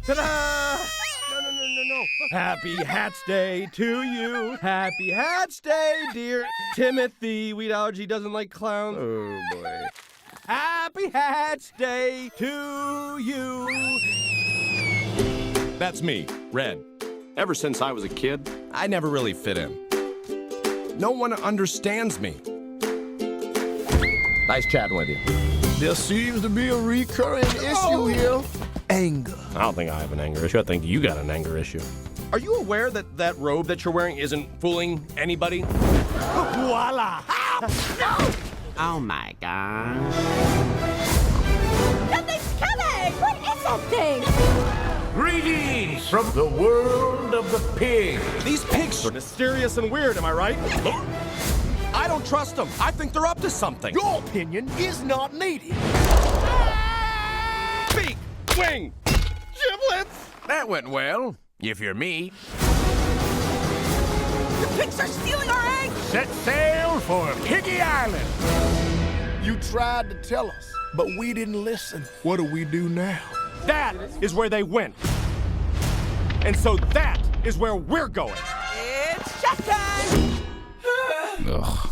Ta-da! No. Happy Hats Day to you. Happy Hats Day, dear Timothy. Wheat allergy doesn't like clowns. Oh, boy. Happy Hats Day to you. That's me, Red. Ever since I was a kid, I never really fit in. No one understands me. Nice chatting with you. There seems to be a recurring issue here. Anger. I don't think I have an anger issue. I think you got an anger issue. Are you aware that that robe that you're wearing isn't fooling anybody? Voila! Oh my gosh. That thing's coming! What is that thing? Greetings from the world of the pig. These pigs are mysterious and weird, am I right? I don't trust them. I think they're up to something. Your opinion is not needed. Beak! Wing! Giblets! That went well, if you're me. The pigs are stealing our eggs! Set sail for Piggy Island. You tried to tell us, but we didn't listen. What do we do now? That is where they went. And so that is where we're going. It's chef time! Ugh.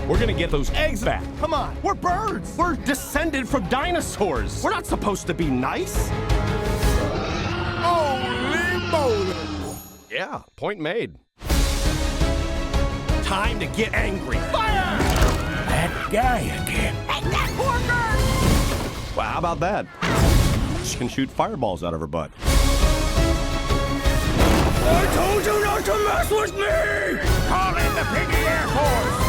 We're gonna get those eggs back. Come on, we're birds. We're descended from dinosaurs. We're not supposed to be nice. Holy moly! Yeah, point made. Time to get angry. Fire! That guy again. Take that, Porker! Well, how about that? She can shoot fireballs out of her butt. I told you not to mess with me! Call in the Piggy Air Force!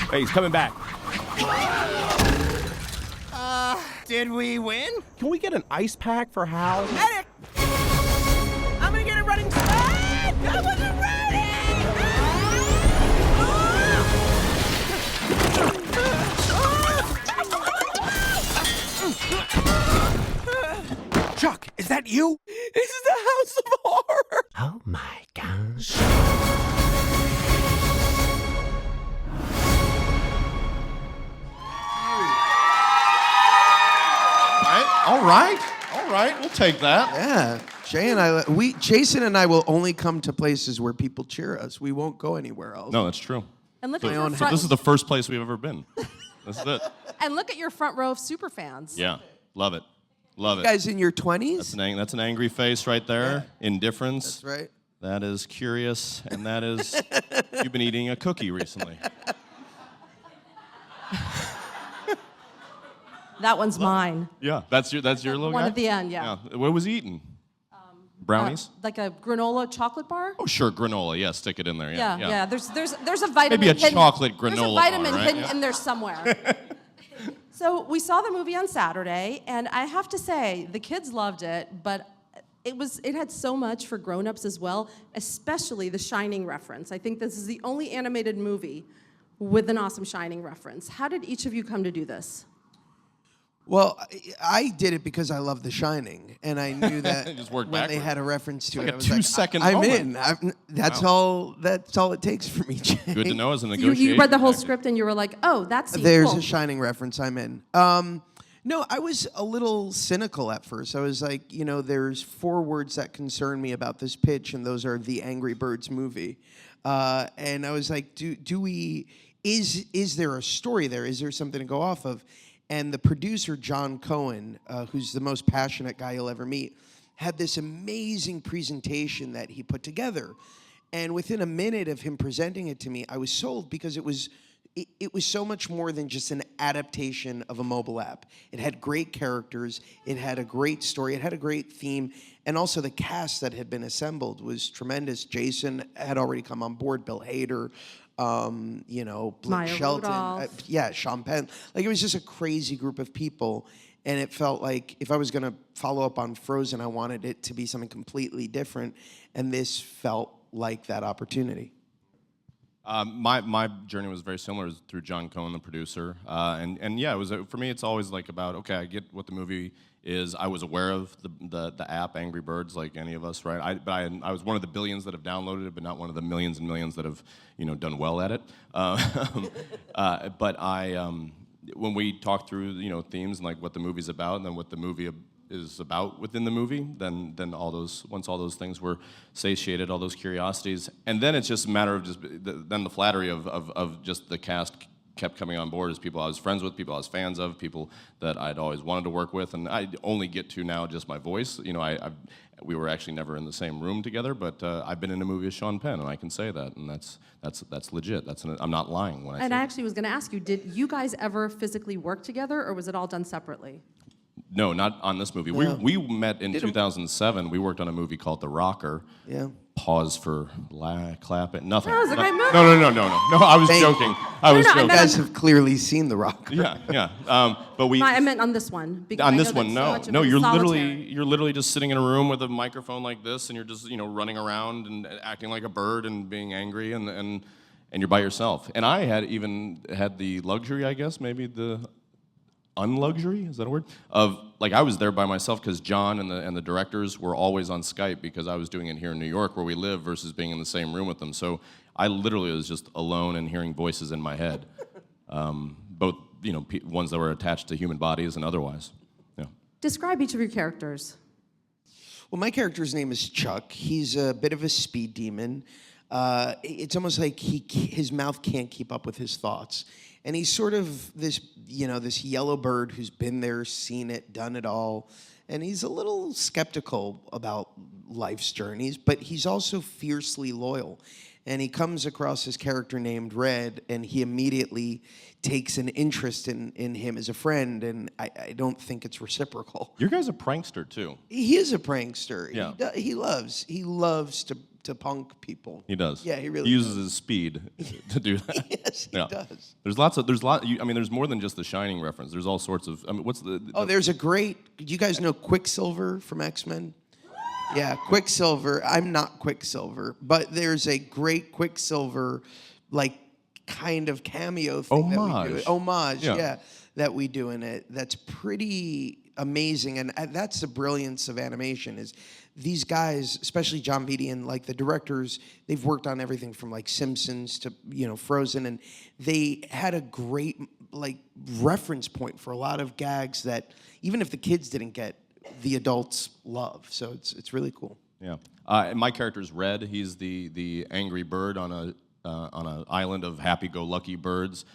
Hey, he's coming back. Did we win? Can we get an ice pack for Hal? Medic! I'm gonna get it running. Ah! I wasn't ready! Chuck, is that you? This is the House of Horror! Oh my gosh. All right, we'll take that. Yeah, Jason and I will only come to places where people cheer us. We won't go anywhere else. No, that's true. And look So, at your so front. this is the first place we've ever been. This is it. And look at your front row of super fans. Yeah, love it. Love You it. guys in your 20s? That's an angry face right there. Indifference. That's right. That is curious, and that is you've been eating a cookie recently. That one's mine. Yeah, that's your little One guy? at the end, yeah. What was he eating? Brownies? Like a granola chocolate bar? Oh, sure, granola. Yeah, stick it in there. Yeah. There's a vitamin. Maybe a hidden, chocolate There's a granola vitamin bar, right? hidden Yeah. in there somewhere. So we saw the movie on Saturday, and I have to say the kids loved it, but it had so much for grown-ups as well, especially the Shining reference. I think this is the only animated movie with an awesome Shining reference. How did each of you come to do this? Well, I did it because I love The Shining, and I knew that Just worked when they backwards. had a reference to Like it, a I was 2-second I'm moment. in. That's all it takes for me, Jay. Good to know as a You negotiation. read the whole tactic. script and you were like, oh, that's There's cool. a Shining reference. I'm in. No, I was a little cynical at first. I was like, there's 4 words that concern me about this pitch, and those are the Angry Birds movie. And I was like, is there a story there? Is there something to go off of? And the producer, John Cohen, who's the most passionate guy you'll ever meet, had this amazing presentation that he put together. And within a minute of him presenting it to me, I was sold because it was so much more than just an adaptation of a mobile app. It had great characters, it had a great story, it had a great theme, and also the cast that had been assembled was tremendous. Jason had already come on board, Bill Hader, Blake Maya Shelton, Rudolph. Sean Penn. Like, it was just a crazy group of people, and it felt like if I was going to follow up on Frozen, I wanted it to be something completely different, and this felt like that opportunity. My journey was very similar. It was through John Cohen, the producer, and yeah, it was for me. It's always like about I get what the movie is. I was aware of the app Angry Birds, like any of us, right? I was one of the billions that have downloaded it, but not one of the millions and millions that have done well at it. But when we talk through themes and like what the movie's about, and then what the movie is about within the movie, then once all those things were satiated, all those curiosities, and then it's just a matter of then the flattery of just the cast kept coming on board as people I was friends with, people I was fans of, people that I'd always wanted to work with, and I only get to now just my voice. We were actually never in the same room together, but I've been in a movie with Sean Penn, and I can say that, and that's legit. I'm not lying when I say And I that. actually was going to ask you, did you guys ever physically work together, or was it all done separately? No, not on this movie. No. We met in 2007. We worked on a movie called The Rocker. Yeah. Pause for clap it. Nothing. That was a great movie. No. I was joking. I was I joking. You guys have clearly seen The Rock. Yeah. But we. I meant on this one. Because On I know this that one, so no, much of no. it is You're solitary. literally just sitting in a room with a microphone like this, and you're just running around and acting like a bird and being angry, and you're by yourself. And I had the luxury, I guess, maybe the unluxury, is that a word? Of like I was there by myself because John and the directors were always on Skype because I was doing it here in New York where we live versus being in the same room with them. So I literally was just alone and hearing voices in my head, both ones that were attached to human bodies and otherwise. Yeah. Describe each of your characters. Well, my character's name is Chuck. He's a bit of a speed demon. It's almost like his mouth can't keep up with his thoughts. And he's sort of this yellow bird who's been there, seen it, done it all. And he's a little skeptical about life's journeys, but he's also fiercely loyal. And he comes across his character named Red, and he immediately takes an interest in him as a friend, and I don't think it's reciprocal. Your guy's a prankster too. He is a prankster. Yeah. He loves to punk people. He does. Yeah, he really He uses does. his speed to do that. Yes, he does. There's more than just the Shining reference. There's all sorts of. There's a great. You guys know Quicksilver from X-Men? Yeah, Quicksilver. I'm not Quicksilver, but there's a great Quicksilver, like kind of cameo thing that we do. Homage, yeah, that we do in it. That's pretty amazing, and that's the brilliance of animation. Is these guys, especially John Vitti and like the directors, they've worked on everything from like Simpsons to Frozen, and they had a great like reference point for a lot of gags that even if the kids didn't get, the adults love. So it's really cool. Yeah. And my character's Red. He's the angry bird on an island of happy-go-lucky birds.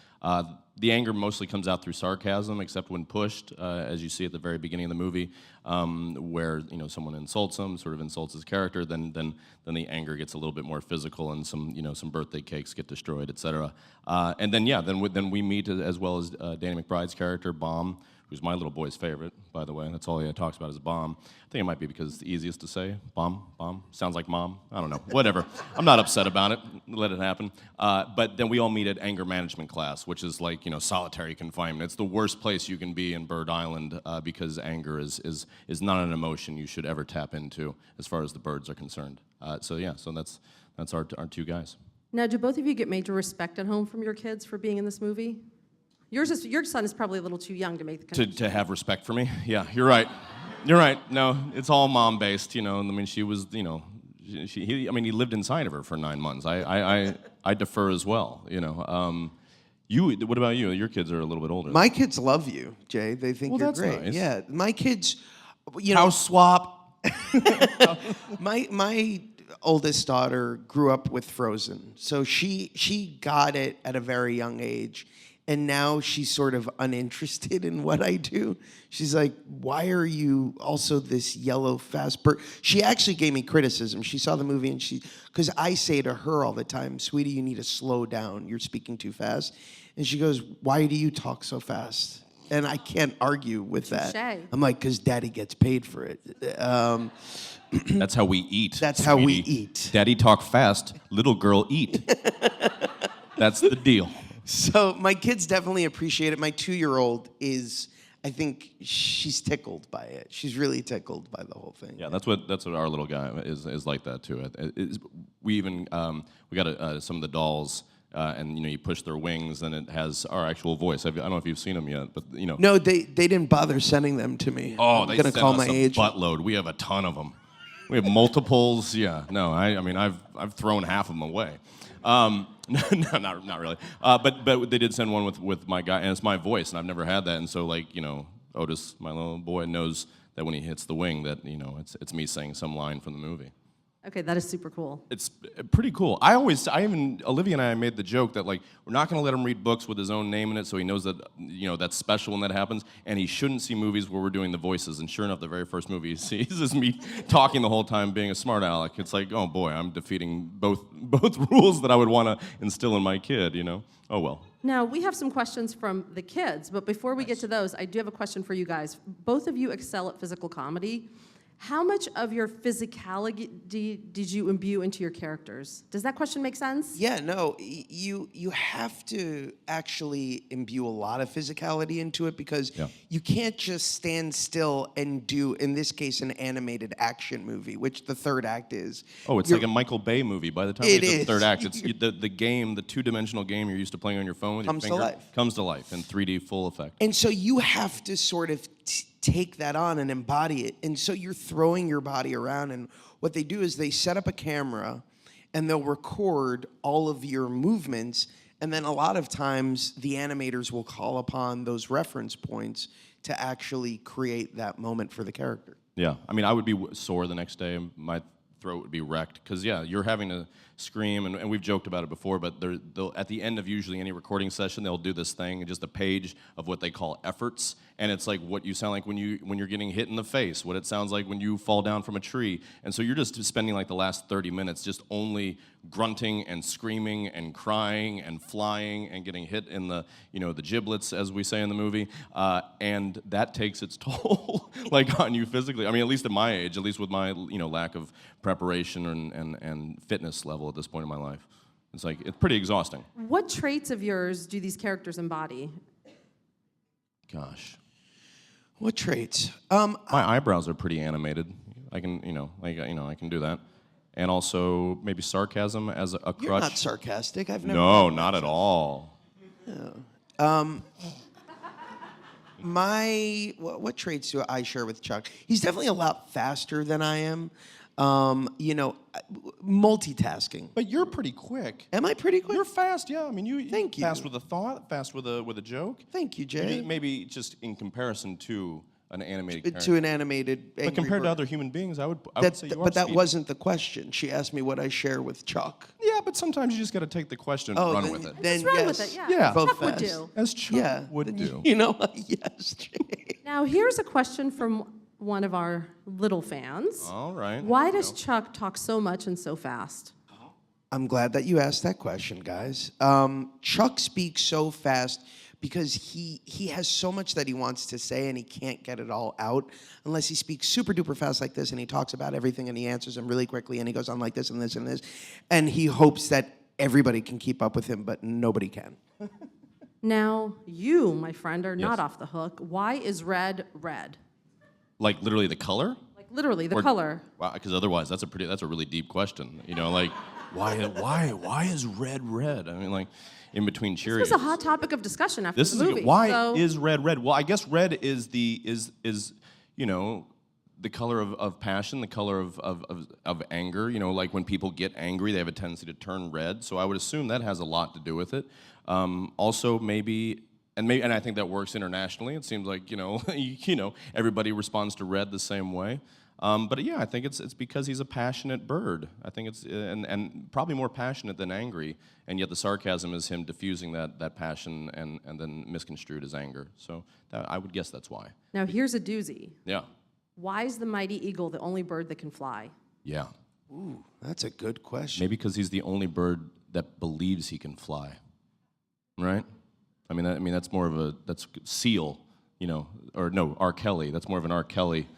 The anger mostly comes out through sarcasm, except when pushed, as you see at the very beginning of the movie, where someone insults him, sort of insults his character. Then the anger gets a little bit more physical, and some birthday cakes get destroyed, etc. And then we meet as well as Danny McBride's character, Bomb, who's my little boy's favorite, by the way. That's all he talks about is bomb. I think it might be because it's the easiest to say. Bomb. Sounds like mom. I don't know. Whatever. I'm not upset about it. Let it happen. But then we all meet at anger management class, which is like, solitary confinement. It's the worst place you can be in Bird Island because anger is not an emotion you should ever tap into as far as the birds are concerned. So that's our two guys. Now, do both of you get major respect at home from your kids for being in this movie? Your son is probably a little too young to make the connection. To have respect for me? Yeah, you're right. You're right. No, it's all mom-based, I mean, she was, he lived inside of her for 9 months. I defer as well, What about you? Your kids are a little bit older. My kids love you, Jay. They think you're that's great. nice. Yeah, my kids, House swap. my oldest daughter grew up with Frozen, so she got it at a very young age. And now she's sort of uninterested in what I do. She's like, why are you also this yellow fast bird? She actually gave me criticism. She saw the movie and because I say to her all the time, sweetie, you need to slow down. You're speaking too fast. And she goes, why do you talk so fast? And I can't argue with that. Touché. I'm like, because daddy gets paid for it. That's how we eat. That's sweetie. how we eat. Daddy talk fast, little girl eat. That's the deal. So my kids definitely appreciate it. My 2-year-old I think she's tickled by it. She's really tickled by the whole thing. Yeah, that's what our little guy is like that too. We even we got some of the dolls, and you push their wings, and it has our actual voice. I don't know if you've seen them yet, but No, they didn't bother sending them to me. Oh, they I'm gonna sent call us my a agent. buttload. We have a ton of them. We have multiples. Yeah, no, I mean I've thrown half of them away. No, not really. But they did send one with my guy, and it's my voice, and I've never had that, and so like Otis, my little boy, knows that when he hits the wing, that it's me saying some line from the movie. Okay, that is super cool. It's pretty cool. Olivia and I made the joke that like we're not going to let him read books with his own name in it, so he knows that that's special when that happens, and he shouldn't see movies where we're doing the voices. And sure enough, the very first movie he sees is me talking the whole time, being a smart aleck. It's like, oh boy, I'm defeating both rules that I would want to instill in my kid. Oh well. Now, we have some questions from the kids, but before we get to those, I do have a question for you guys. Both of you excel at physical comedy. How much of your physicality did you imbue into your characters? Does that question make sense? Yeah, no, you have to actually imbue a lot of physicality into it because you can't just stand still and do, in this case, an animated action movie, which the third act is. Oh, it's like a Michael Bay movie. By the time you get to the third act, it's the game, the two-dimensional game you're used to playing on your phone with your finger, comes to life in 3D full effect. And so you have to sort of take that on and embody it. And so you're throwing your body around, and what they do is they set up a camera and they'll record all of your movements, and then a lot of times the animators will call upon those reference points to actually create that moment for the character. Yeah, I mean, I would be sore the next day. My throat would be wrecked because you're having to scream, and we've joked about it before, but they'll at the end of usually any recording session, they'll do this thing, just a page of what they call efforts, and it's like what you sound like when you're getting hit in the face, what it sounds like when you fall down from a tree, and so you're just spending like the last 30 minutes just only grunting and screaming and crying and flying and getting hit in the the giblets, as we say in the movie, and that takes its toll like on you physically. I mean, at least at my age, at least with my lack of preparation and fitness level at this point in my life, it's pretty exhausting. What traits of yours do these characters embody? Gosh, what traits? My eyebrows are pretty animated. I can I can do that. And also maybe sarcasm as a crutch. You're not sarcastic. I've never. No, not at all. No. What traits do I share with Chuck? He's definitely a lot faster than I am. Multitasking. But you're pretty quick. Am I pretty quick? You're fast, yeah. I mean, you're Thank you. Fast with a thought, fast with a joke. Thank you, Jay. Maybe just in comparison to an animated character. To an animated. But compared to other human beings, I would say you are But that speedy. wasn't the question. She asked me what I share with Chuck. Yeah, but sometimes you just got to take the question and run with it. Then Just run yes. with it, yeah. Yeah. Both Chuck would fast. do. As Chuck would do. Yes, Jay. Now, here's a question from one of our little fans. All right. Why does Chuck talk so much and so fast? I'm glad that you asked that question, guys. Chuck speaks so fast because he has so much that he wants to say and he can't get it all out unless he speaks super duper fast like this and he talks about everything and he answers them really quickly and he goes on like this and this and this, and he hopes that everybody can keep up with him, but nobody can. Now, you, my friend, are not off the hook. Why is red red? Like literally the color? Like literally the color. Wow, because otherwise that's a really deep question. Like why is red red? I mean, like in between Cheerios. This was a hot topic of discussion after the movie. Why is red red? Well, I guess red is the color of passion, the color of anger. Like when people get angry, they have a tendency to turn red. So I would assume that has a lot to do with it. Also, maybe, and I think that works internationally. It seems like everybody responds to red the same way. But yeah, I think it's because he's a passionate bird. I think it's and probably more passionate than angry, and yet the sarcasm is him diffusing that passion and then misconstrued as anger. So I would guess that's why. Now here's a doozy. Yeah. Why is the mighty eagle the only bird that can fly? Yeah. Ooh, that's a good question. Maybe because he's the only bird that believes he can fly. Right? I mean that's more of that's seal, or no, R. Kelly. That's more of an R. Kelly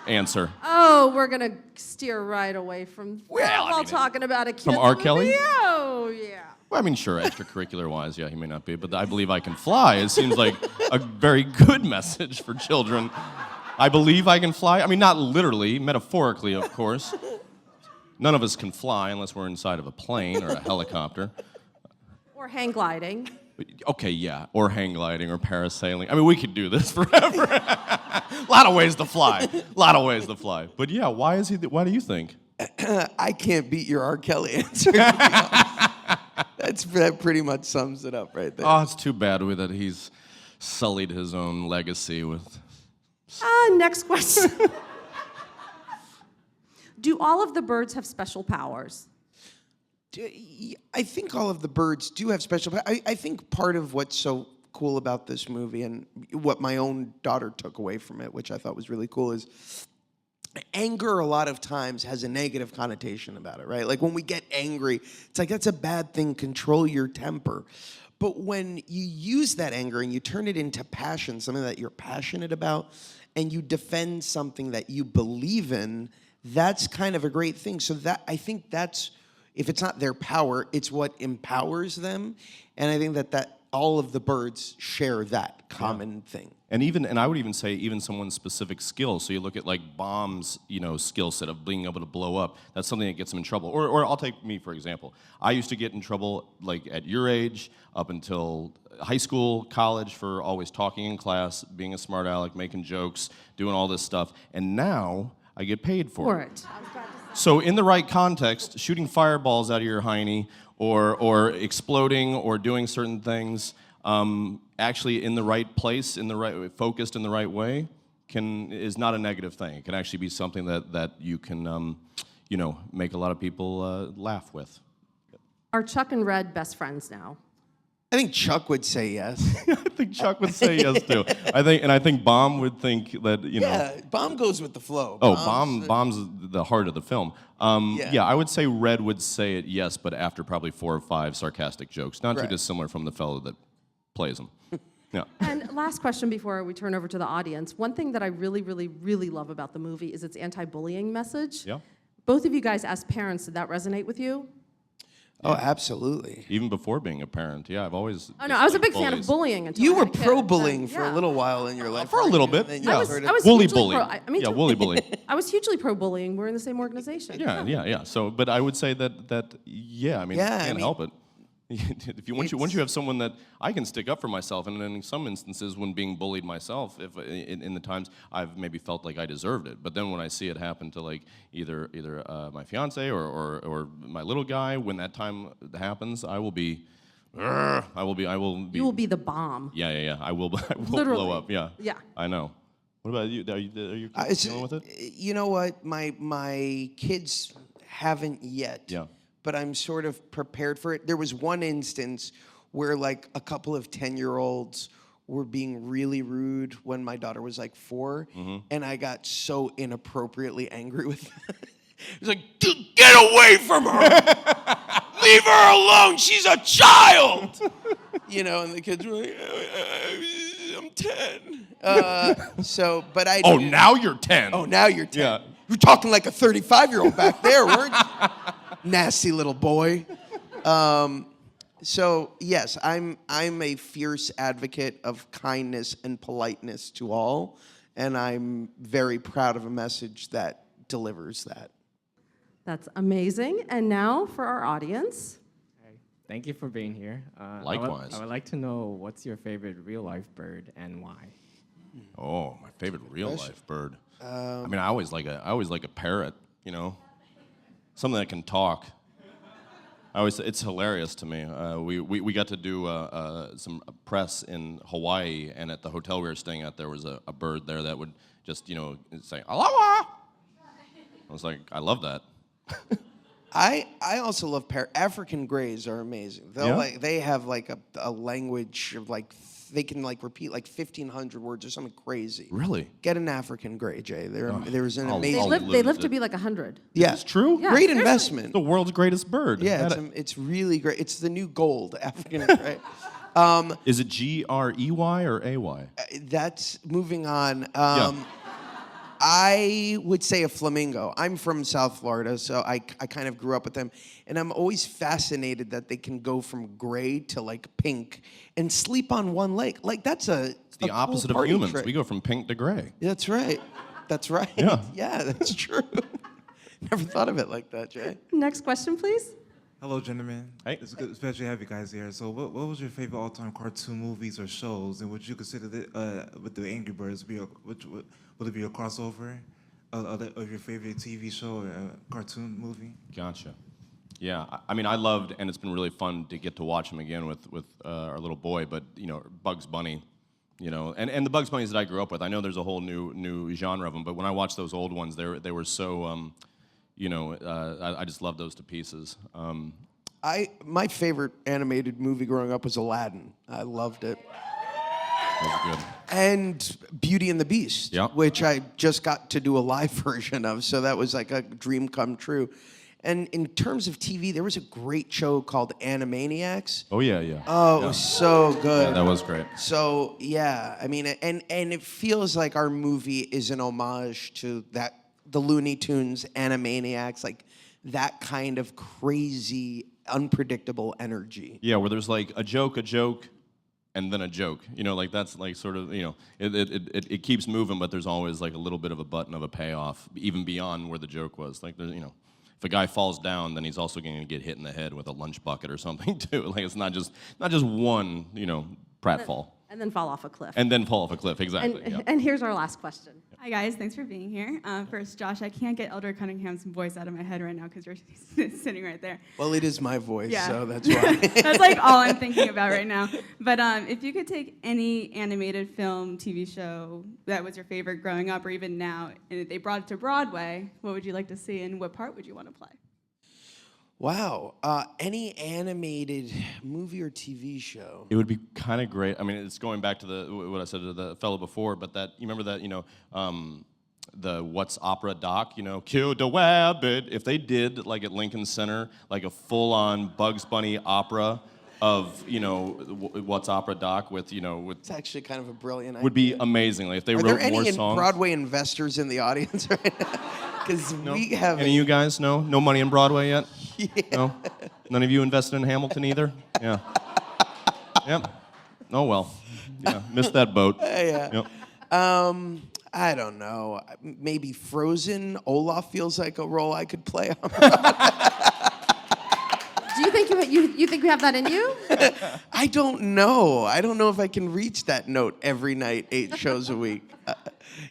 answer. Oh, we're gonna steer right away from Well, while talking about a kid's from R. movie? Kelly? Oh, yeah. Well, I mean, sure, extracurricular-wise, yeah, he may not be, but I believe I can fly. It seems like a very good message for children. I believe I can fly. I mean, not literally, metaphorically, of course. None of us can fly unless we're inside of a plane or a helicopter. Or hang gliding. Okay, yeah, or hang gliding or parasailing. I mean, we could do this forever. A lot of ways to fly. But yeah, why do you think? I can't beat your R. Kelly answer. That pretty much sums it up right there. Oh, it's too bad that he's sullied his own legacy with. Next question. Do all of the birds have special powers? I think all of the birds do have special. I think part of what's so cool about this movie and what my own daughter took away from it, which I thought was really cool, is anger a lot of times has a negative connotation about it, right? Like when we get angry, it's like that's a bad thing, control your temper. But when you use that anger and you turn it into passion, something that you're passionate about, and you defend something that you believe in, that's kind of a great thing. So that I think that's, if it's not their power, it's what empowers them. And I think that all of the birds share that common thing. And I would even say even someone's specific skill. So you look at like Bomb's, skill set of being able to blow up. That's something that gets him in trouble. Or I'll take me for example. I used to get in trouble like at your age up until high school, college for always talking in class, being a smart aleck, making jokes, doing all this stuff. And now I get paid for it. So in the right context, shooting fireballs out of your hiney or exploding or doing certain things actually in the right place, focused in the right way, is not a negative thing. It can actually be something that you can make a lot of people laugh with. Are Chuck and Red best friends now? I think Chuck would say yes. I think Chuck would say yes too. I think Bomb would think that Yeah, Bomb goes with the flow. Oh, Bomb's the heart of the film. Yeah, I would say Red would say it yes, but after probably 4 or 5 sarcastic jokes, not too dissimilar from the fellow that plays him. Yeah. And last question before we turn over to the audience. One thing that I really, really, really love about the movie is its anti-bullying message. Yeah. Both of you guys as parents, did that resonate with you? Oh, absolutely. Even before being a parent, yeah, I've always. Oh no, I was a big fan of bullying until You I were had a kid. pro-bullying for a little while in your life. For a little bit, Then yeah. I was Woolly hugely bully. pro. Woolly bully. I was hugely pro-bullying. We're in the same organization. Yeah. So, but I would say that yeah, I mean, you can't help it. Once you have someone that I can stick up for myself, and in some instances when being bullied myself, if in the times I've maybe felt like I deserved it, but then when I see it happen to like either my fiance or my little guy, when that time happens, I will be. You will be the bomb. Yeah. I will Literally. blow up. Yeah. Yeah. I know. What about you? Are you dealing with it? You know what? My kids haven't yet. Yeah. But I'm sort of prepared for it. There was one instance where like a couple of 10-year-olds were being really rude when my daughter was like 4, and I got so inappropriately angry with them. It was like, get away from her! Leave her alone! She's a child! And the kids were like, I'm 10. But I Oh, now you're 10. Oh, now you're 10. Yeah. You're talking like a 35-year-old back there, weren't you? Nasty little boy. So yes, I'm a fierce advocate of kindness and politeness to all, and I'm very proud of a message that delivers that. That's amazing. And now for our audience. Thank you for being here. Likewise. I would like to know what's your favorite real-life bird and why? Oh, my favorite real-life bird. I mean, I always like a parrot. Something that can talk. It's hilarious to me. We got to do some press in Hawaii, and at the hotel we were staying at, there was a bird there that would just, say, aloha! I was like, I love that. I also love African greys are amazing. They have like a language of like they can like repeat like 1,500 words or something crazy. Really? Get an African gray, Jay. There's an amazing. They live to be like 100. Yeah, it's true. Yeah, great seriously. investment. The world's greatest bird. Yeah, it's really great. It's the new gold, African gray. Is it Grey or AY? That's moving on. Yeah. I would say a flamingo. I'm from South Florida, so I kind of grew up with them. And I'm always fascinated that they can go from gray to like pink and sleep on one leg. Like that's It's the opposite of humans. Trick. We go from pink to gray. That's right. That's right. Yeah. Yeah, that's true. Never thought of it like that, Jay. Next question, please. Hello, gentlemen. Hey. It's good, especially to have you guys here. So what was your favorite all-time cartoon movies or shows, and would you consider with the Angry Birds, would it be a crossover? of your favorite TV show or cartoon movie? Gotcha. Yeah, I mean, I loved, and it's been really fun to get to watch them again with our little boy. But Bugs Bunny, and the Bugs Bunnies that I grew up with. I know there's a whole new genre of them, but when I watched those old ones, they were so, I just loved those to pieces. My favorite animated movie growing up was Aladdin. I loved it. That was good. And Beauty and the Beast, Yeah. which I just got to do a live version of, so that was like a dream come true. And in terms of TV, there was a great show called Animaniacs. Oh yeah. Oh, it was so good. Yeah, that was great. So yeah, I mean, and it feels like our movie is an homage to the Looney Tunes, Animaniacs, like that kind of crazy, unpredictable energy. Yeah, where there's like a joke, and then a joke. Like that's like sort of, it keeps moving, but there's always like a little bit of a button of a payoff, even beyond where the joke was. Like there's, if a guy falls down, then he's also going to get hit in the head with a lunch bucket or something too. Like it's not just one, pratfall. And then fall off a cliff. And then fall off a cliff, exactly. And here's our last question. Hi guys, thanks for being here. First, Josh, I can't get Elder Cunningham's voice out of my head right now because you're sitting right there. Well, it is my voice, Yeah. so that's why. That's like all I'm thinking about right now. But if you could take any animated film, TV show that was your favorite growing up or even now, and they brought it to Broadway, what would you like to see and what part would you want to play? Wow. Any animated movie or TV show? It would be kind of great. I mean, it's going back to what I said to the fellow before, but you remember that, the What's Opera doc, Kill the Wabbit. If they did, like at Lincoln Center, like a full-on Bugs Bunny opera of, What's Opera doc with. It's actually kind of a brilliant idea. Would be amazing. Like if they Are wrote there any more songs. Broadway investors in the audience right now? Because we have. Any of you guys? No money in Broadway yet? Yeah. No. None of you invested in Hamilton either? Yeah. Yep. Oh well. Yeah. Missed that boat. Yeah. Yep. I don't know. Maybe Frozen. Olaf feels like a role I could play on. Do you think you think you have that in you? I don't know. I don't know if I can reach that note every night, 8 shows a week.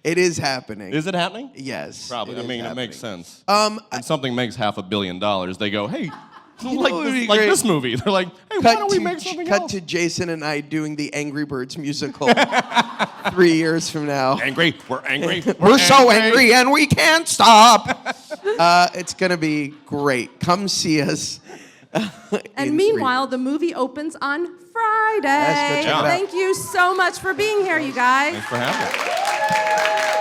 It is happening. Is it happening? Yes. Probably. I mean, happening. it makes sense. When something makes $500 million, they go, hey, like would be like great? this movie. They're like, hey, why don't we make something Cut else? to Jason and I doing the Angry Birds musical 3 years from now. Angry. We're angry. We're so angry and we can't stop. It's going to be great. Come see us. And meanwhile, the movie opens on Friday. Yes, go check it out. Thank you so much for being here, you guys. Thanks for having me.